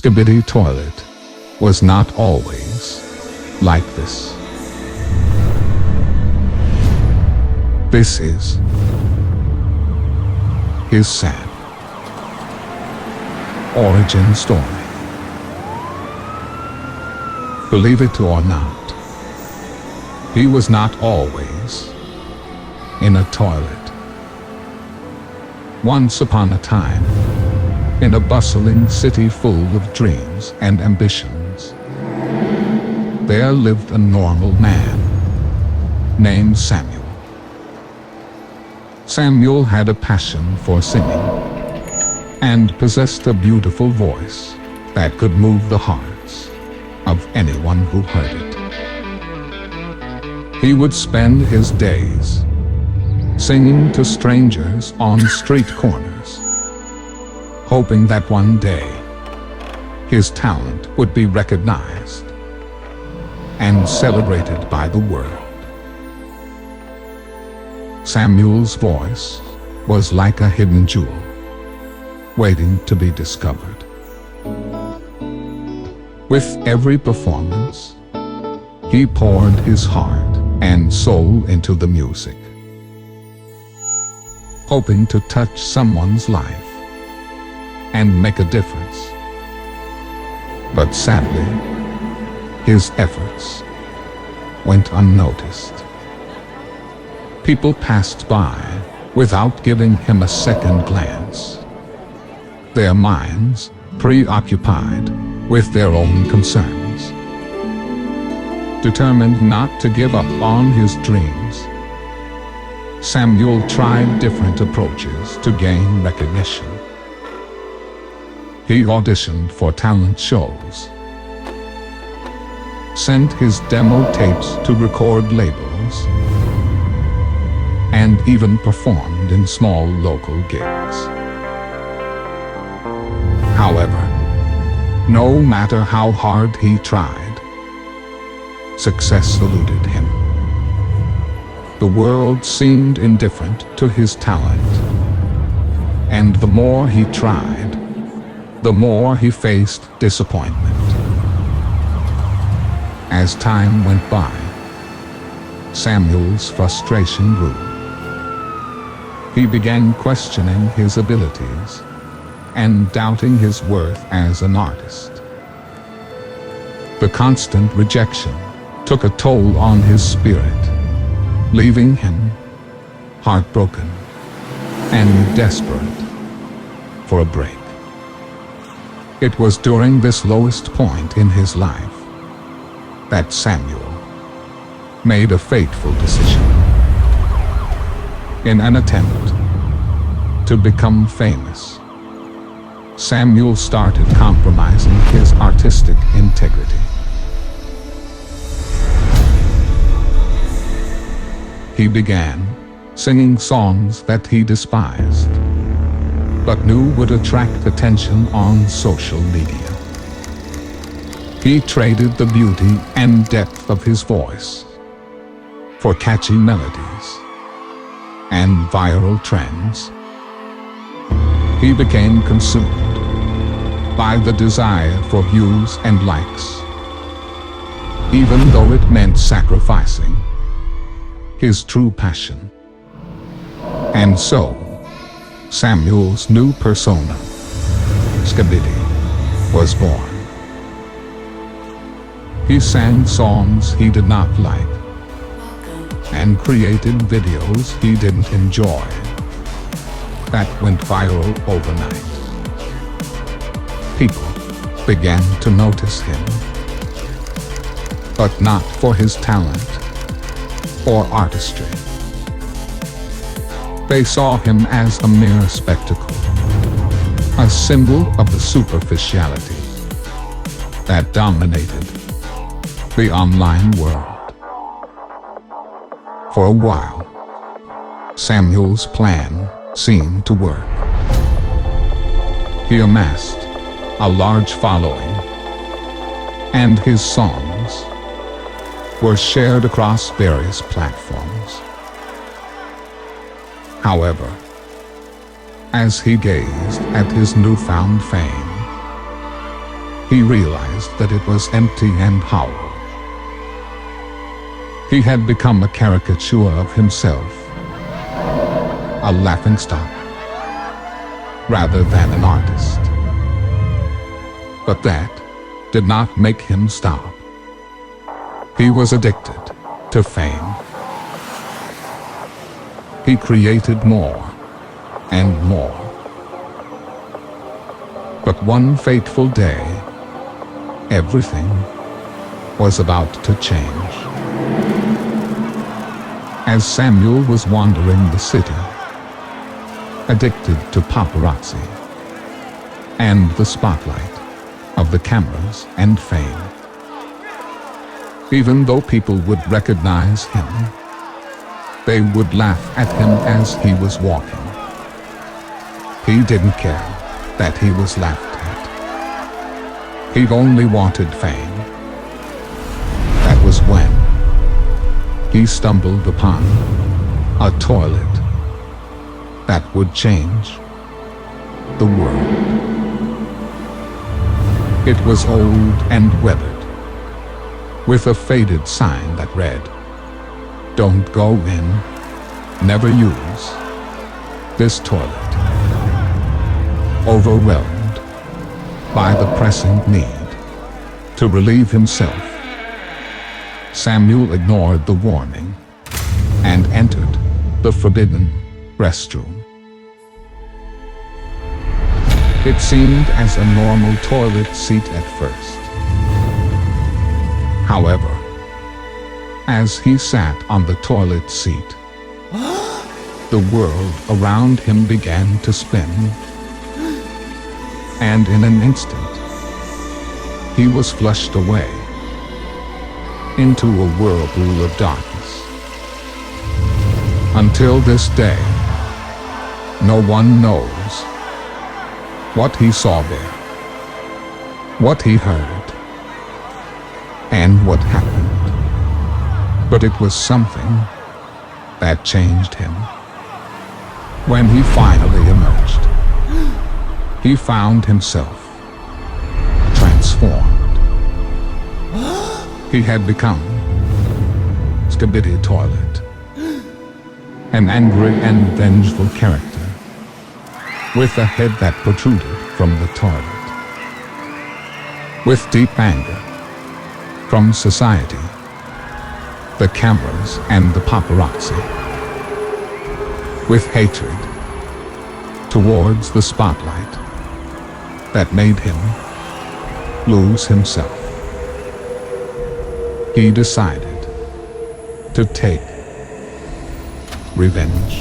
Skibidi Toilet was not always like this. This is his sad origin story. Believe it or not, he was not always in a toilet. Once upon a time, in a bustling city full of dreams and ambitions, there lived a normal man named Samuel. Samuel had a passion for singing and possessed a beautiful voice that could move the hearts of anyone who heard it. He would spend his days singing to strangers on street corners, hoping that one day his talent would be recognized and celebrated by the world. Samuel's voice was like a hidden jewel, waiting to be discovered. With every performance, he poured his heart and soul into the music, hoping to touch someone's life and make a difference. But sadly, his efforts went unnoticed. People passed by without giving him a second glance, their minds preoccupied with their own concerns. Determined not to give up on his dreams, Samuel tried different approaches to gain recognition. He auditioned for talent shows, sent his demo tapes to record labels, and even performed in small local gigs. However, no matter how hard he tried, success eluded him. The world seemed indifferent to his talent, and the more he tried, the more he faced disappointment. As time went by, Samuel's frustration grew. He began questioning his abilities and doubting his worth as an artist. The constant rejection took a toll on his spirit, leaving him heartbroken and desperate for a break. It was during this lowest point in his life that Samuel made a fateful decision. In an attempt to become famous, Samuel started compromising his artistic integrity. He began singing songs that he despised, but knew would attract attention on social media. He traded the beauty and depth of his voice for catchy melodies and viral trends. He became consumed by the desire for views and likes, even though it meant sacrificing his true passion. And so, Samuel's new persona, Skibidi, was born. He sang songs he did not like and created videos he didn't enjoy that went viral overnight. People began to notice him, but not for his talent or artistry. They saw him as a mere spectacle, a symbol of the superficiality that dominated the online world. For a while, Samuel's plan seemed to work. He amassed a large following, and his songs were shared across various platforms. However, as he gazed at his newfound fame, he realized that it was empty and hollow. He had become a caricature of himself, a laughingstock, rather than an artist. But that did not make him stop. He was addicted to fame. He created more and more. But one fateful day, everything was about to change. As Samuel was wandering the city, addicted to paparazzi and the spotlight of the cameras and fame, even though people would recognize him, they would laugh at him as he was walking. He didn't care that he was laughed at. He only wanted fame. That was when he stumbled upon a toilet that would change the world. It was old and weathered, with a faded sign that read, "Don't go in, never use this toilet." Overwhelmed by the pressing need to relieve himself, Samuel ignored the warning and entered the forbidden restroom. It seemed as a normal toilet seat at first. However, as he sat on the toilet seat, the world around him began to spin. And in an instant, he was flushed away into a whirlpool of darkness. Until this day, no one knows what he saw there, what he heard, and what happened. But it was something that changed him. When he finally emerged, he found himself transformed. He had become Skibidi Toilet, an angry and vengeful character, with a head that protruded from the toilet, with deep anger from society, the cameras and the paparazzi, with hatred towards the spotlight that made him lose himself. He decided to take revenge.